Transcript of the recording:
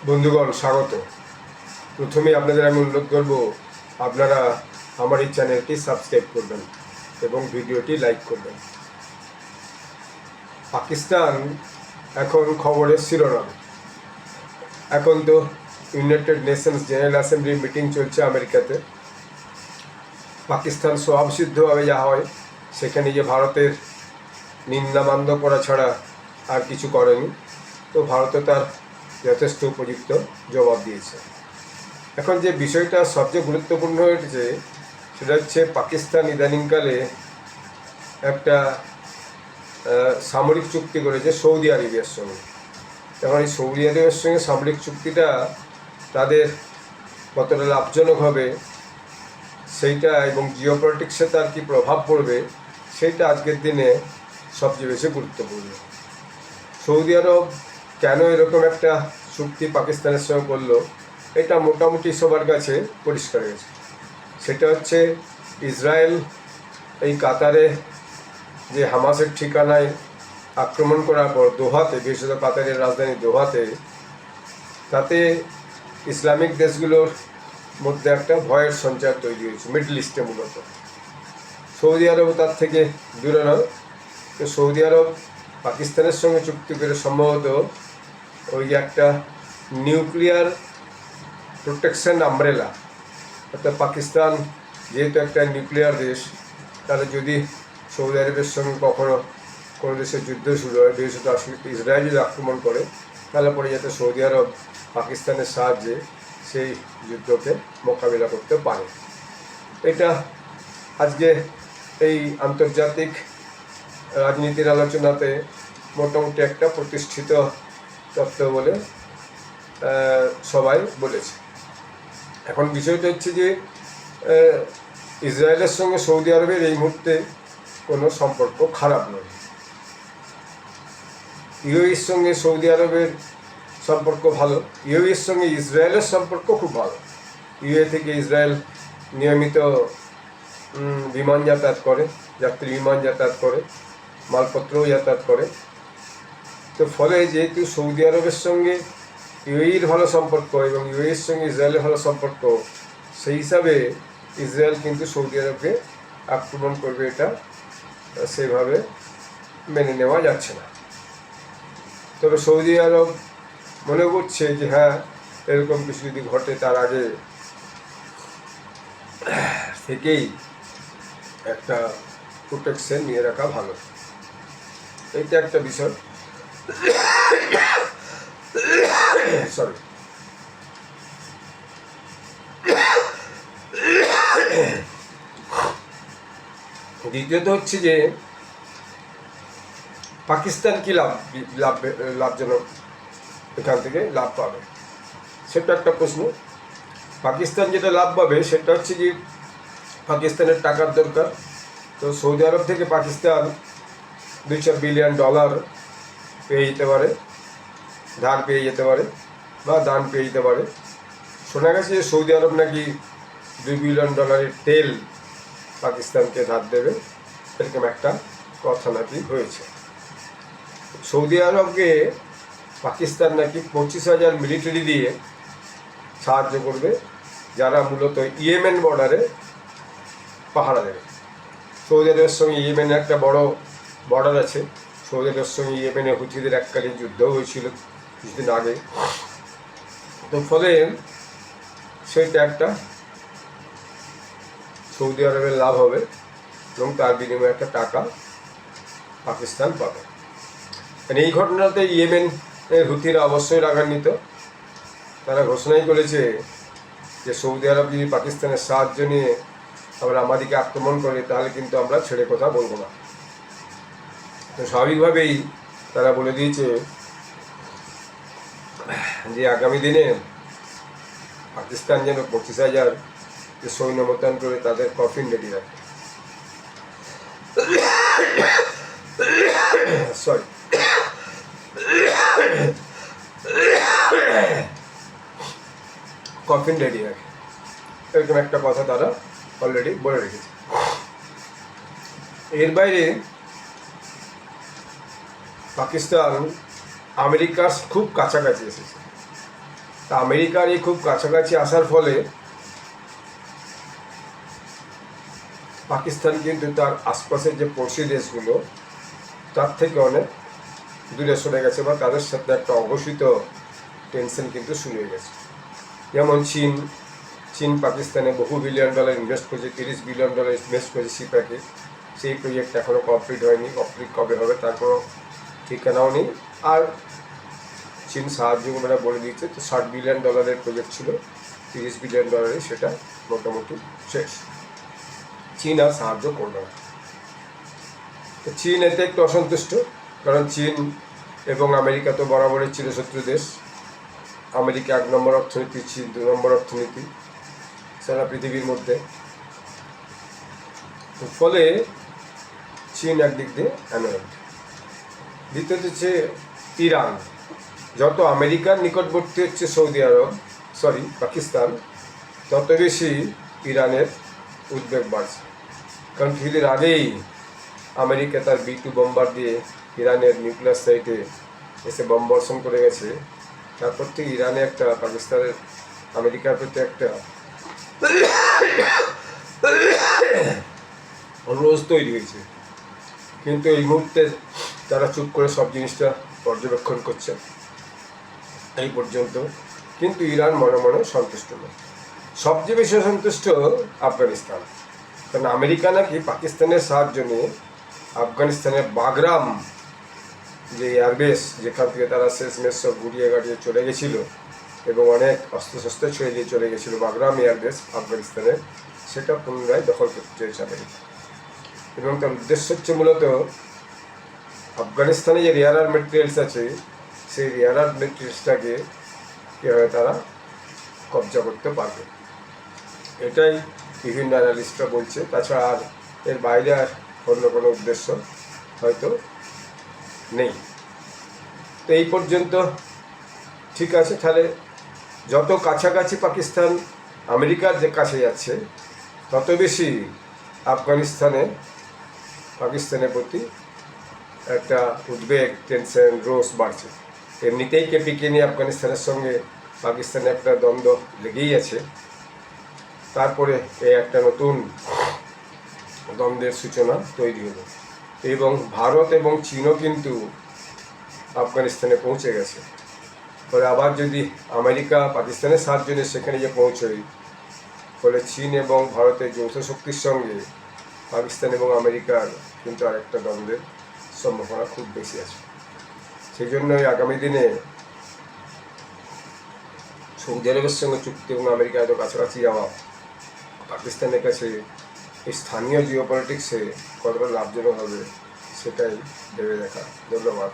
বন্ধুগণ স্বাগত। প্রথমেই আপনাদের আমি অনুরোধ করব আপনারা আমার এই চ্যানেলটি সাবস্ক্রাইব করবেন এবং ভিডিওটি লাইক করবেন। পাকিস্তান এখন খবরের শিরোনাম। এখন তো ইউনাইটেড নেশনস জেনারেল অ্যাসেম্বলির মিটিং চলছে আমেরিকাতে। পাকিস্তান স্বভাবসিদ্ধভাবে যা হয় সেখানে যে ভারতের নিন্দামান্য করা ছাড়া আর কিছু করেনি, তো ভারতও তার যথেষ্ট উপযুক্ত জবাব দিয়েছে। এখন যে বিষয়টা সবচেয়ে গুরুত্বপূর্ণ হয়ে উঠেছে সেটা হচ্ছে পাকিস্তান ইদানিংকালে একটা সামরিক চুক্তি করেছে সৌদি আরবের সঙ্গে। এখন এই সৌদি আরবের সঙ্গে সামরিক চুক্তিটা তাদের কতটা লাভজনক হবে সেইটা এবং জিওপলিটিক্সে তার কী প্রভাব পড়বে সেইটা আজকের দিনে সবচেয়ে বেশি গুরুত্বপূর্ণ। সৌদি আরব কেন এরকম একটা চুক্তি পাকিস্তানের সঙ্গে করলো, এটা মোটামুটি সবার কাছে পরিষ্কার হয়েছে। সেটা হচ্ছে ইসরায়েল এই কাতারে যে হামাসের ঠিকানায় আক্রমণ করার পর দোহাতে, বিশেষত কাতারের রাজধানী দোহাতে, তাতে ইসলামিক দেশগুলোর মধ্যে একটা ভয়ের সঞ্চার তৈরি হয়েছে মিডল ইস্টে। মূলত সৌদি আরব তার থেকে দূরে নয়। তো সৌদি আরব পাকিস্তানের সঙ্গে চুক্তি করে সম্ভবত ওই যে একটা নিউক্লিয়ার প্রোটেকশন আমব্রেলা, অর্থাৎ পাকিস্তান যেহেতু একটা নিউক্লিয়ার দেশ, তাহলে যদি সৌদি আরবের সঙ্গে কখনো কোনো দেশের যুদ্ধ শুরু হয়, বিশেষত ইসরায়েল যদি আক্রমণ করে, তাহলে পরে যাতে সৌদি আরব পাকিস্তানের সাহায্যে সেই যুদ্ধকে মোকাবিলা করতে পারে। এটা আজকে এই আন্তর্জাতিক রাজনীতির আলোচনাতে মোটামুটি একটা প্রতিষ্ঠিত তত্ত্ব বলে সবাই বলেছে। এখন বিষয়টা হচ্ছে যে ইসরায়েলের সঙ্গে সৌদি আরবের এই মুহূর্তে কোনো সম্পর্ক খারাপ নয়। ইউএইর সঙ্গে সৌদি আরবের সম্পর্ক ভালো, ইউএইর সঙ্গে ইসরায়েলের সম্পর্ক খুব ভালো। ইউএ থেকে ইসরায়েল নিয়মিত বিমান যাতায়াত করে, যাত্রী বিমান যাতায়াত করে, মালপত্রও যাতায়াত করে। তো ফলে যেহেতু সৌদি আরবের সঙ্গে ইউএইর ভালো সম্পর্ক এবং ইউএইর সঙ্গে ইসরায়েলের ভালো সম্পর্ক, সেই হিসাবে ইসরায়েল কিন্তু সৌদি আরবকে আক্রমণ করবে এটা সেভাবে মেনে নেওয়া যাচ্ছে না। তবে সৌদি আরব মনে করছে যে হ্যাঁ, এরকম কিছু যদি ঘটে তার আগে থেকেই একটা প্রোটেকশন নিয়ে রাখা ভালো। এইটা একটা বিষয়। সরি। দ্বিতীয়ত হচ্ছে যে পাকিস্তান কি লাভজনক এখান থেকে লাভ পাবে, সেটা একটা প্রশ্ন। পাকিস্তান যেটা লাভ পাবে সেটা হচ্ছে যে পাকিস্তানের টাকার দরকার। তো সৌদি আরব থেকে পাকিস্তান $2-4 বিলিয়ন পেয়ে যেতে পারে, ধার পেয়ে যেতে পারে বা দান পেয়ে যেতে পারে। শোনা গেছে যে সৌদি আরব নাকি $2 বিলিয়ন তেল পাকিস্তানকে ধার দেবে, এরকম একটা কথা নাকি হয়েছে। সৌদি আরবকে পাকিস্তান নাকি 25,000 মিলিটারি দিয়ে সাহায্য করবে, যারা মূলত ইয়েমেন বর্ডারে পাহারা দেবে। সৌদি আরবের সঙ্গে ইয়েমেনের একটা বড় বর্ডার আছে। সৌদি আরবের সঙ্গে ইয়েমেনের হুথিদের এককালীন যুদ্ধ হয়েছিল কিছুদিন আগে। তো ফলে সেইটা একটা সৌদি আরবের লাভ হবে এবং তার বিনিময়ে একটা টাকা পাকিস্তান পাবে। এই ঘটনাতে ইয়েমেনের হুথিরা অবশ্যই রাগান্বিত। তারা ঘোষণাই করেছে যে সৌদি আরব যদি পাকিস্তানের সাহায্য নিয়ে আবার আমাদেরকে আক্রমণ করে তাহলে কিন্তু আমরা ছেড়ে কথা বলবো না। তো স্বাভাবিকভাবেই তারা বলে দিয়েছে যে আগামী দিনে পাকিস্তান যেন 25,000 সৈন্য মোতায়েন করে তাদের কফিন রেডি রাখে। সরি, কফিন রেডি রাখে, এরকম একটা কথা তারা অলরেডি বলে রেখেছে। এর বাইরে পাকিস্তান আমেরিকার খুব কাছাকাছি এসেছে। তা আমেরিকার এই খুব কাছাকাছি আসার ফলে পাকিস্তান কিন্তু তার আশপাশের যে পড়শি দেশগুলো তার থেকে অনেক দূরে সরে গেছে, বা তাদের সাথে একটা অঘোষিত টেনশন কিন্তু শুরু হয়ে গেছে। যেমন চীন পাকিস্তানে বহু বিলিয়ন ডলার ইনভেস্ট করেছে, $30 বিলিয়ন ইনভেস্ট করেছে সিপ্যাকে। সেই প্রজেক্ট এখনও কমপ্লিট হয়নি, কমপ্লিট কবে হবে তার কোনো ঠিকানাও নেই। আর চীন সাহায্য বলে দিয়েছে, তো $60 বিলিয়ন প্রজেক্ট ছিল, $30 বিলিয়ন সেটা মোটামুটি শেষ। চীন আর সাহায্য করবে না। তো চীন এতে একটু অসন্তুষ্ট, কারণ চীন এবং আমেরিকা তো বরাবরই ছিল শত্রু দেশ। আমেরিকা 1 নম্বর অর্থনীতি, চীন 2 নম্বর অর্থনীতি সারা পৃথিবীর মধ্যে। ফলে চীন একদিক দিয়ে অ্যানোয়েড। দ্বিতীয়ত হচ্ছে ইরান। যত আমেরিকার নিকটবর্তী হচ্ছে পাকিস্তান, তত বেশি ইরানের উদ্বেগ বাড়ছে। কারণ কিছুদিন আগেই আমেরিকা তার B-2 বোম্বার দিয়ে ইরানের নিউক্লিয়ার সাইটে এসে বোম বর্ষণ করে গেছে। তারপর থেকে ইরানে একটা পাকিস্তানের আমেরিকার প্রতি একটা অনুরোধ তৈরি হয়েছে। কিন্তু এই মুহূর্তে তারা চুপ করে সব জিনিসটা পর্যবেক্ষণ করছে এই পর্যন্ত। কিন্তু ইরান মনে মনে সন্তুষ্ট নয়। সবচেয়ে বেশি সন্তুষ্ট আফগানিস্তান, কারণ আমেরিকা নাকি পাকিস্তানের সাহায্য নিয়ে আফগানিস্তানের বাগরাম যে এয়ারবেস, যেখান থেকে তারা শেষমেশ সব গুড়িয়ে গাড়িয়ে চলে গেছিল এবং অনেক অস্ত্রশস্ত্র ছেড়ে দিয়ে চলে গেছিলো, বাগরাম এয়ারবেস আফগানিস্তানের, সেটা পুনরায় দখল করতে চেয়েছে আমেরিকা। এবং তার উদ্দেশ্য হচ্ছে মূলত আফগানিস্তানে যে রেয়ার আর্থ মেটেরিয়ালস আছে, সেই রেয়ার আর্থ মেটেরিয়ালসটাকে কীভাবে তারা কবজা করতে পারবে, এটাই বিভিন্ন অ্যানালিস্টরা বলছে। তাছাড়া আর এর বাইরে আর অন্য কোনো উদ্দেশ্য হয়তো নেই। তো এই পর্যন্ত ঠিক আছে। তাহলে যত কাছাকাছি পাকিস্তান আমেরিকার যে কাছে যাচ্ছে, তত বেশি পাকিস্তানের প্রতি একটা উদ্বেগ, টেনশন, রোষ বাড়ছে। এমনিতেই কেপিকে নিয়ে আফগানিস্তানের সঙ্গে পাকিস্তানের একটা দ্বন্দ্ব লেগেই আছে, তারপরে এই একটা নতুন দ্বন্দ্বের সূচনা তৈরি হলো। এবং ভারত এবং চীনও কিন্তু আফগানিস্তানে পৌঁছে গেছে। ফলে আবার যদি আমেরিকা পাকিস্তানের সাহায্য নিয়ে সেখানে যে পৌঁছয়, ফলে চীন এবং ভারতের যৌথ শক্তির সঙ্গে পাকিস্তান এবং আমেরিকার কিন্তু আরেকটা দ্বন্দ্বের সম্ভাবনা খুব বেশি আছে। সেই জন্যই আগামী দিনে সৌদি আরবের সঙ্গে চুক্তি এবং আমেরিকা এত কাছাকাছি যাওয়া পাকিস্তানের কাছে এই স্থানীয় জিওপলিটিক্সে কতটা লাভজনক হবে, সেটাই ভেবে দেখা। ধন্যবাদ।